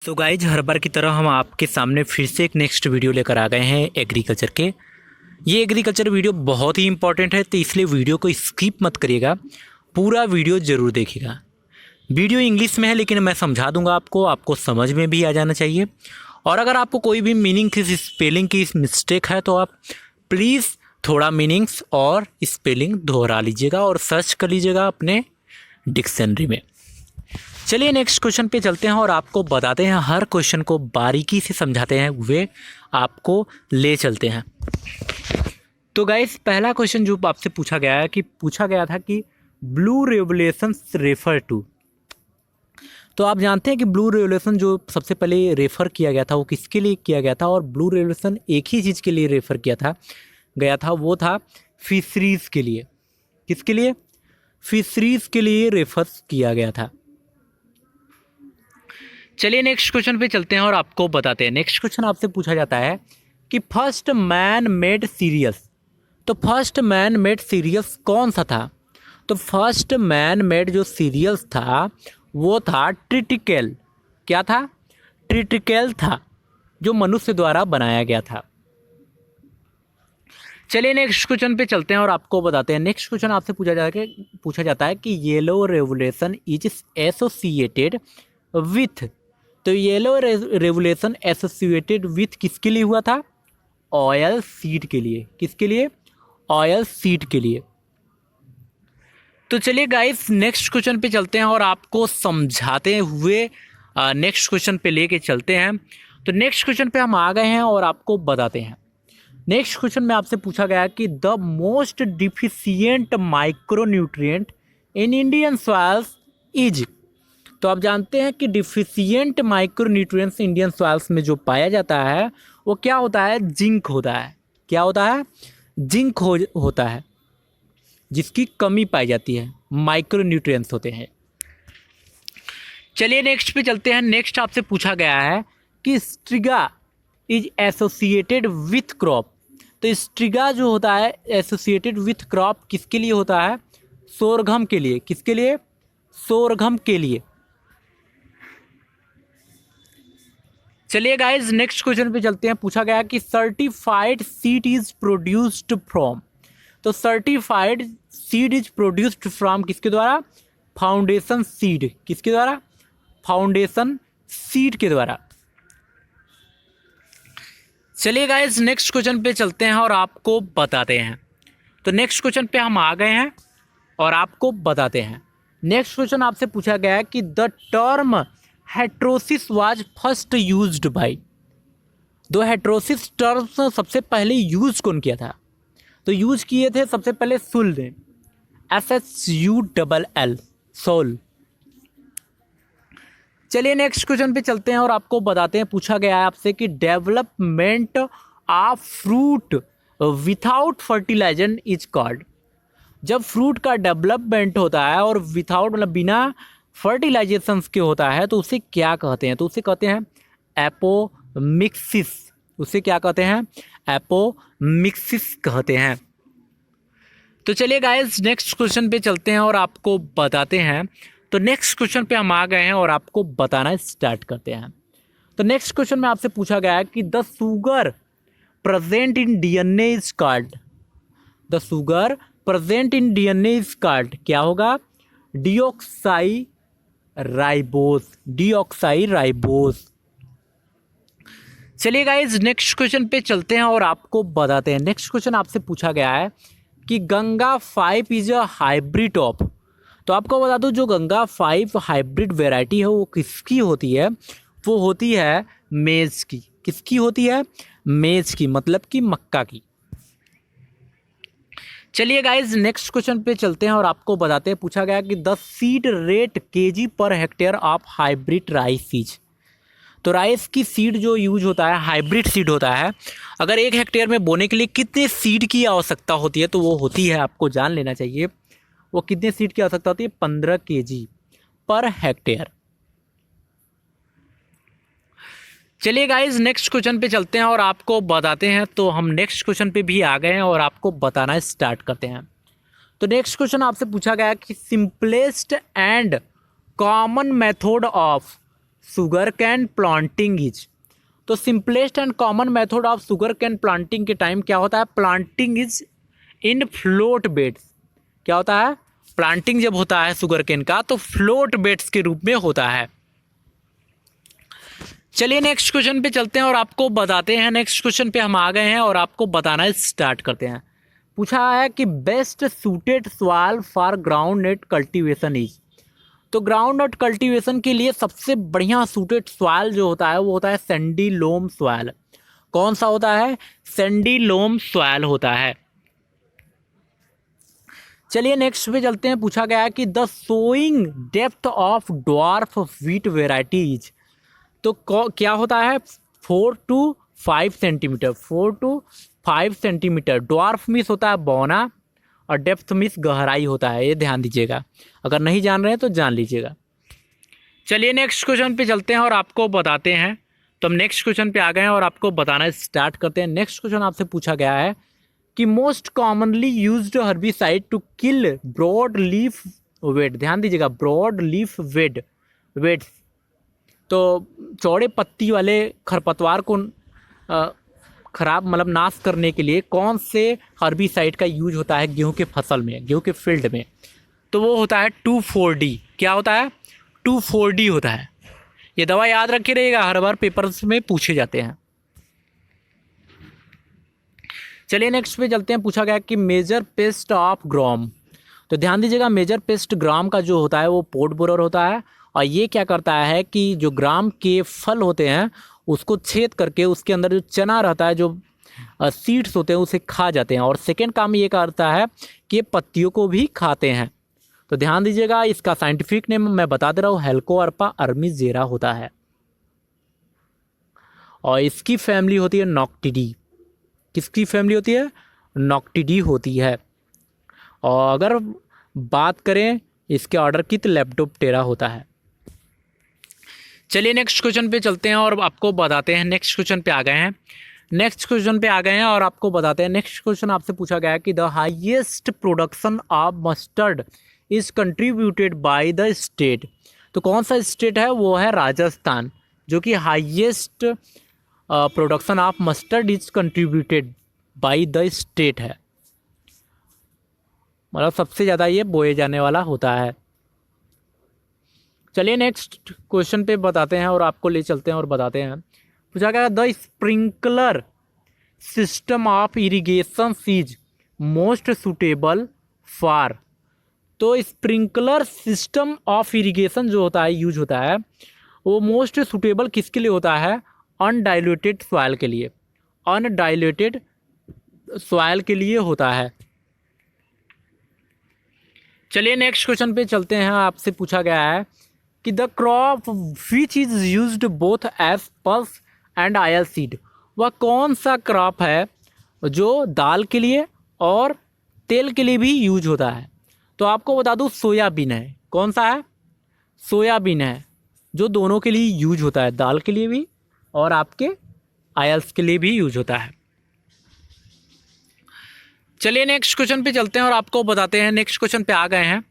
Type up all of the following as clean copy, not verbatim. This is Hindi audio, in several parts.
तो गाइज हर बार की तरह हम आपके सामने फिर से एक नेक्स्ट वीडियो लेकर आ गए हैं एग्रीकल्चर के। ये एग्रीकल्चर वीडियो बहुत ही इंपॉर्टेंट है, तो इसलिए वीडियो को स्किप मत करिएगा, पूरा वीडियो ज़रूर देखिएगा। वीडियो इंग्लिश में है लेकिन मैं समझा दूंगा आपको समझ में भी आ जाना चाहिए। और अगर आपको कोई भी मीनिंग की स्पेलिंग की मिस्टेक है तो आप प्लीज़ थोड़ा मीनिंग्स और स्पेलिंग दोहरा लीजिएगा और सर्च कर लीजिएगा अपने डिक्शनरी में। चलिए नेक्स्ट क्वेश्चन पे चलते हैं और आपको बताते हैं, हर क्वेश्चन को बारीकी से समझाते हैं हुए आपको ले चलते हैं। तो गाइस पहला क्वेश्चन जो आपसे पूछा गया था कि ब्लू रेवोल्यूशन रेफर टू। तो आप जानते हैं कि ब्लू रेवोल्यूशन जो सबसे पहले रेफ़र किया गया था वो किसके लिए किया गया था, और ब्लू रेवोल्यूशन एक ही चीज़ के लिए रेफ़र गया था वो था फिशरीज़ के लिए। किसके लिए? फिशरीज़ के लिए रेफ़र किया गया था। चलिए नेक्स्ट क्वेश्चन पे चलते हैं और आपको बताते हैं। नेक्स्ट क्वेश्चन आपसे पूछा जाता है कि फर्स्ट मैन मेड सीरियस। तो फर्स्ट मैन मेड सीरियस कौन सा था? तो फर्स्ट मैन मेड जो सीरियस था वो था ट्रिटिकेल। क्या था? ट्रिटिकेल था, जो मनुष्य द्वारा बनाया गया था। चलिए नेक्स्ट क्वेश्चन पे चलते हैं और आपको बताते हैं। नेक्स्ट क्वेश्चन आपसे पूछा जाता है कि yellow revolution is associated with. तो येलो रेवोल्यूशन एसोसिएटेड विथ किसके लिए हुआ था? ऑयल सीड के लिए। किसके लिए? ऑयल सीड के लिए। तो चलिए गाइस नेक्स्ट क्वेश्चन पे चलते हैं और आपको समझाते हुए नेक्स्ट क्वेश्चन पे लेके चलते हैं। तो नेक्स्ट क्वेश्चन पे हम आ गए हैं और आपको बताते हैं। नेक्स्ट क्वेश्चन में आपसे पूछा गया कि the most deficient micronutrient in Indian soils is. तो आप जानते हैं कि डिफिशियंट माइक्रोन्यूट्रिएंट्स इंडियन सॉइल्स में जो पाया जाता है वो क्या होता है? जिंक होता है। क्या होता है? जिंक होता है, जिसकी कमी पाई जाती है, माइक्रोन्यूट्रिएंट्स होते हैं। चलिए नेक्स्ट पे चलते हैं। नेक्स्ट आपसे पूछा गया है कि Striga is associated with crop. तो स्ट्रिगा जो होता है एसोसिएटेड विथ क्रॉप किसके लिए होता है? सोरघम के लिए। किसके लिए? सोरघम के लिए। चलिए गाइज नेक्स्ट क्वेश्चन पे चलते हैं। पूछा गया कि certified seed is produced from. तो certified seed is produced from किसके द्वारा? Foundation seed. किसके द्वारा? फाउंडेशन सीड के द्वारा। चलिए गाइज नेक्स्ट क्वेश्चन पे चलते हैं और आपको बताते हैं। तो नेक्स्ट क्वेश्चन पे हम आ गए हैं और आपको बताते हैं। नेक्स्ट क्वेश्चन आपसे पूछा गया है कि the term heterosis was first used by. दो हेट्रोसिस टर्म्स सबसे पहले यूज कौन किया था? तो यूज किए थे सबसे पहले सुल ने, SHULL, सोल। चलिए नेक्स्ट क्वेश्चन पे चलते हैं और आपको बताते हैं। पूछा गया है आपसे कि development of fruit without fertiliser is called. जब फ्रूट का डेवलपमेंट होता है और विथआउट मतलब बिना फर्टिलाइजेशंस के होता है तो उसे क्या कहते हैं? तो उसे कहते हैं एपोमिक्सिस। उसे क्या कहते हैं? एपोमिक्सिस कहते हैं। तो चलिए गाइस नेक्स्ट क्वेश्चन पे चलते हैं और आपको बताते हैं। तो नेक्स्ट क्वेश्चन पे हम आ गए हैं और आपको बताना स्टार्ट करते हैं। तो नेक्स्ट क्वेश्चन में आपसे पूछा गया है कि the sugar present in DNA is called. The sugar present in DNA is called क्या होगा? डीऑक्साई राइबोस। चलिए गाइज नेक्स्ट क्वेश्चन पे चलते हैं और आपको बताते हैं। नेक्स्ट क्वेश्चन आपसे पूछा गया है कि Ganga 5 is a hybrid of. तो आपको बता दूं जो गंगा 5 हाइब्रिड वेराइटी है वो किसकी होती है? वो होती है मेज की। किसकी होती है? मेज की, मतलब कि मक्का की। चलिए गाइज नेक्स्ट क्वेश्चन पे चलते हैं और आपको बताते हैं। पूछा गया कि the seed rate KG per hectare of hybrid rice is. तो राइस की सीड जो यूज होता है हाइब्रिड सीड होता है। अगर 1 हेक्टेयर में बोने के लिए कितने सीड की आवश्यकता होती है? तो वो होती है, आपको जान लेना चाहिए, वो कितने सीड की आवश्यकता होती है? 15 केजी पर हेक्टेयर। चलिए गाइज नेक्स्ट क्वेश्चन पे चलते हैं और आपको बताते हैं। तो हम नेक्स्ट क्वेश्चन पे भी आ गए हैं और आपको बताना स्टार्ट करते हैं। तो नेक्स्ट क्वेश्चन आपसे पूछा गया कि simplest and common method of sugar cane planting is. तो simplest and common method of sugar cane planting के टाइम क्या होता है, planting is in flat beds. क्या होता है, प्लांटिंग जब होता है शुगर कैन का तो फ्लोट बेड्स के रूप में होता है। चलिए नेक्स्ट क्वेश्चन पे चलते हैं और आपको बताते हैं। नेक्स्ट क्वेश्चन पे हम आ गए हैं और आपको बताना स्टार्ट करते हैं। पूछा है कि best suited soil for groundnut cultivation is. तो ग्राउंड नट कल्टीवेशन के लिए सबसे बढ़िया सूटेड सॉइल जो होता है वो होता है सैंडी लोम सॉइल। कौन सा होता है, सैंडी लोम सॉइल होता है। चलिए नेक्स्ट पे चलते हैं। पूछा गया है कि the sowing depth of dwarf wheat varieties. तो क्या होता है, 4 to 5 centimetre, 4 to 5 centimetre. Dwarf means होता है बौना और डेप्थ मीन्स गहराई होता है, ये ध्यान दीजिएगा। अगर नहीं जान रहे हैं तो जान लीजिएगा। चलिए नेक्स्ट क्वेश्चन पे चलते हैं और आपको बताते हैं। तो हम नेक्स्ट क्वेश्चन पे आ गए हैं और आपको बताना स्टार्ट करते हैं। नेक्स्ट क्वेश्चन आपसे पूछा गया है कि most commonly used herbicide to kill broad leaf weed. ध्यान दीजिएगा, ब्रॉड लीफ वेड्स। तो चौड़े पत्ती वाले खरपतवार को खराब मतलब नाश करने के लिए कौन से हर्बिसाइड का यूज होता है गेहूं के फसल में, गेहूं के फील्ड में? तो वो होता है 2,4-D। क्या होता है, 2,4-D होता है। ये दवा याद रखे रहिएगा, हर बार पेपर्स में पूछे जाते हैं। चलिए नेक्स्ट पे चलते हैं। पूछा गया कि मेजर पेस्ट ऑफ ग्राम। तो ध्यान दीजिएगा, मेजर पेस्ट ग्राम का जो होता है वो पोट बोरर होता है। और ये क्या करता है कि जो ग्राम के फल होते हैं उसको छेद करके उसके अंदर जो चना रहता है, जो सीड्स होते हैं, उसे खा जाते हैं। और सेकेंड काम ये करता है कि पत्तियों को भी खाते हैं। तो ध्यान दीजिएगा, इसका साइंटिफिक नेम मैं बता दे रहा हूँ, हेलिकोअर्पा अर्मिजेरा होता है। और इसकी फैमिली होती है नॉक्टिडी। किसकी फैमिली होती है, नॉक्टिडी होती है। और अगर बात करें इसके ऑर्डर की तो लेपिडोप्टेरा होता है। चलिए नेक्स्ट क्वेश्चन पे चलते हैं और आपको बताते हैं। नेक्स्ट क्वेश्चन पे आ गए हैं। नेक्स्ट क्वेश्चन पे आ गए हैं और आपको बताते हैं। नेक्स्ट क्वेश्चन आपसे पूछा गया है कि the highest production of mustard is contributed by the state. तो कौन सा स्टेट है, वो है राजस्थान, जो कि highest production of mustard is contributed by the state है। मतलब सबसे ज़्यादा ये बोए जाने वाला होता है। चलिए नेक्स्ट क्वेश्चन पे बताते हैं और आपको ले चलते हैं और बताते हैं। पूछा गया the sprinkler system of irrigation is most suitable for. तो स्प्रिंकलर सिस्टम ऑफ इरिगेशन जो होता है, यूज होता है, वो मोस्ट सुटेबल किसके लिए होता है, अनडाइल्यूटेड सॉइल के लिए। अनडाइल्यूटेड सॉइल के लिए होता है। चलिए नेक्स्ट क्वेश्चन पे चलते हैं। आपसे पूछा गया है कि the crop which is used both as pulse and oilseed. वह कौन सा क्रॉप है जो दाल के लिए और तेल के लिए भी यूज होता है? तो आपको बता दूं, सोयाबीन है। कौन सा है, सोयाबीन है, जो दोनों के लिए यूज होता है, दाल के लिए भी और आपके ऑयल्स के लिए भी यूज होता है। चलिए नेक्स्ट क्वेश्चन पे चलते हैं और आपको बताते हैं। नेक्स्ट क्वेश्चन पे आ गए हैं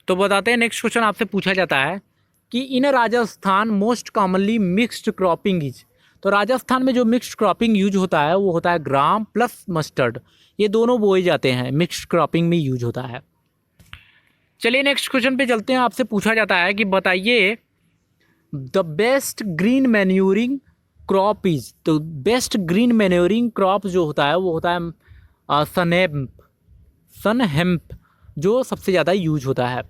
तो बताते हैं। नेक्स्ट क्वेश्चन आपसे पूछा जाता है कि in Rajasthan most commonly mixed cropping is. तो राजस्थान में जो मिक्स्ड क्रॉपिंग यूज होता है वो होता है ग्राम प्लस मस्टर्ड। ये दोनों बोए जाते हैं, मिक्स्ड क्रॉपिंग में यूज होता है। चलिए नेक्स्ट क्वेश्चन पे चलते हैं। आपसे पूछा जाता है कि बताइए the best green manuring crop is. तो बेस्ट ग्रीन मैन्यूरिंग क्रॉप जो होता है वो होता है सनहेम्प, जो सबसे ज़्यादा यूज होता है।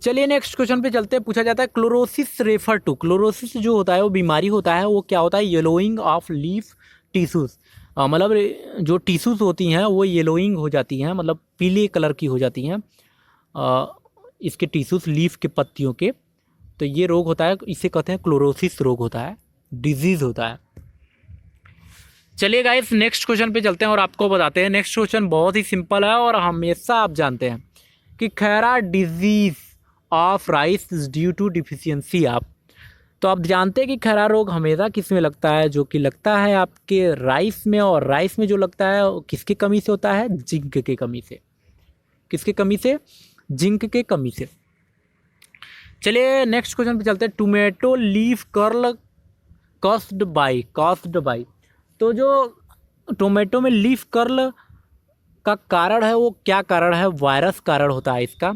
चलिए नेक्स्ट क्वेश्चन पे चलते हैं। पूछा जाता है क्लोरोसिस रेफर टू। क्लोरोसिस जो होता है वो बीमारी होता है, वो क्या होता है, येलोइंग ऑफ लीफ टिश्यूज़। मतलब जो टिश्यूज़ होती हैं वो येलोइंग हो जाती हैं, मतलब पीले कलर की हो जाती हैं इसके टिश्यूज़, लीफ के पत्तियों के। तो ये रोग होता है, इसे कहते हैं क्लोरोसिस रोग होता है, डिजीज़ होता है। चलिए गाइस नेक्स्ट क्वेश्चन पे चलते हैं और आपको बताते हैं। नेक्स्ट क्वेश्चन बहुत ही सिंपल है और हमेशा आप जानते हैं कि Khaira disease of rice is due to deficiency of. तो आप जानते हैं कि खैरा रोग हमेशा किस में लगता है, जो कि लगता है आपके राइस में। और राइस में जो लगता है किसकी कमी से होता है, जिंक के कमी से। किसके कमी से, जिंक के कमी से। चलिए नेक्स्ट क्वेश्चन पे चलते हैं। Tomato leaf curl caused by. तो जो टोमेटो में लीफ कर्ल का कारण है वो क्या कारण है? वायरस कारण होता है इसका।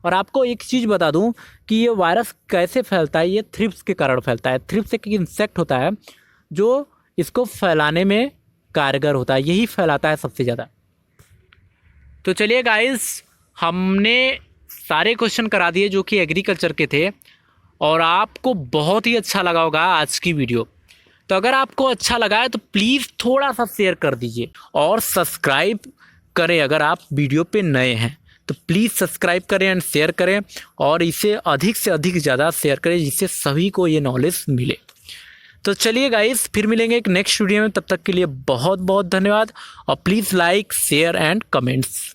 और आपको एक चीज़ बता दूं कि ये वायरस कैसे फैलता है, ये थ्रिप्स के कारण फैलता है। थ्रिप्स एक इंसेक्ट होता है जो इसको फैलाने में कारगर होता है, यही फैलाता है सबसे ज़्यादा। तो चलिए गाइस, हमने सारे क्वेश्चन करा दिए जो कि एग्रीकल्चर के थे और आपको बहुत ही अच्छा लगा होगा आज की वीडियो। तो अगर आपको अच्छा लगा है तो प्लीज़ थोड़ा सा शेयर कर दीजिए और सब्सक्राइब करें। अगर आप वीडियो पे नए हैं तो प्लीज़ सब्सक्राइब करें एंड शेयर करें और इसे अधिक से अधिक ज़्यादा शेयर करें जिससे सभी को ये नॉलेज मिले। तो चलिए गाइस, फिर मिलेंगे एक नेक्स्ट वीडियो में। तब तक के लिए बहुत बहुत धन्यवाद और please like share and comments.